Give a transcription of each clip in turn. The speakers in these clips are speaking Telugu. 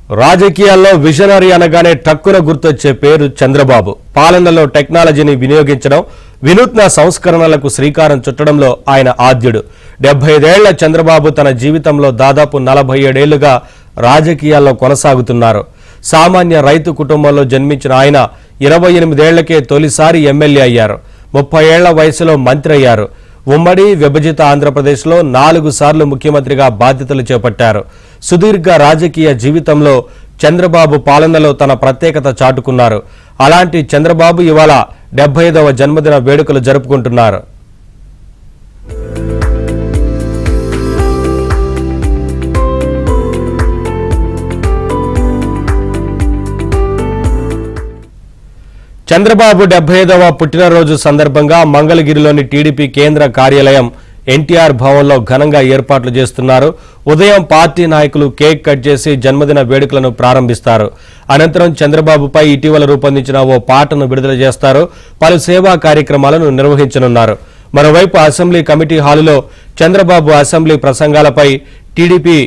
రాజకీయాల్లో విజనరీ అనగానే టక్కున గుర్తొచ్చే పేరు చంద్రబాబు. పాలనలో టెక్నాలజీని వినియోగించడం, వినూత్న సంస్కరణలకు శ్రీకారం చుట్టడంలో ఆయన ఆద్యుడు. 75 ఏళ్ల చంద్రబాబు తన జీవితంలో దాదాపు 47 ఏళ్లుగా రాజకీయాల్లో కొనసాగుతున్నారు. సామాన్య రైతు కుటుంబంలో జన్మించిన ఆయన 28 ఏళ్లకే తొలిసారి ఎమ్మెల్యే అయ్యారు. 30 ఏళ్ల వయసులో మంత్రి అయ్యారు. ఉమ్మడి విభజిత ఆంధ్రప్రదేశ్లో 4 సార్లు ముఖ్యమంత్రిగా బాధ్యతలు చేపట్టారు. సుదీర్ఘ రాజకీయ జీవితంలో చంద్రబాబు పాలనలో తన ప్రత్యేకత చాటుకున్నారు. అలాంటి చంద్రబాబు ఇవాళ 75వ జన్మదిన వేడుకలు జరుపుకుంటున్నారు. చంద్రబాబు 75వ పుట్టినరోజు సందర్భంగా మంగళగిరిలోని టీడీపీ కేంద్ర కార్యాలయం ఎన్టీఆర్ భవన్లో ఘనంగా ఏర్పాట్లు చేస్తున్నారు. ఉదయం పార్టీ నాయకులు కేక్ కట్ చేసి జన్మదిన వేడుకలను ప్రారంభిస్తారు. అనంతరం చంద్రబాబుపై ఇటీవల రూపొందించిన ఓ పాటను విడుదల చేస్తారు. పలు సేవా కార్యక్రమాలను నిర్వహించనున్నారు. మరోవైపు అసెంబ్లీ కమిటీ హాలులో చంద్రబాబు అసెంబ్లీ ప్రసంగాలపై టీడీపీ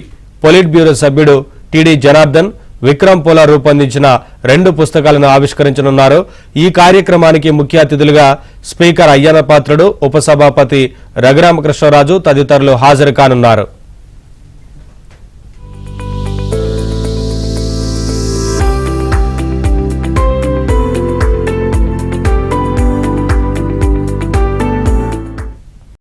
పొలిట్ బ్యూరో సభ్యుడు టీడీ జనార్దన్, విక్రమ్ పోలా రూపొందించిన 2 పుస్తకాలను ఆవిష్కరించనున్నారు. ఈ కార్యక్రమానికి ముఖ్య అతిథులుగా స్పీకర్ అయ్యన్న పాత్రుడు, ఉపసభాపతి రఘురామకృష్ణరాజు తదితరులు హాజరు కానున్నారు.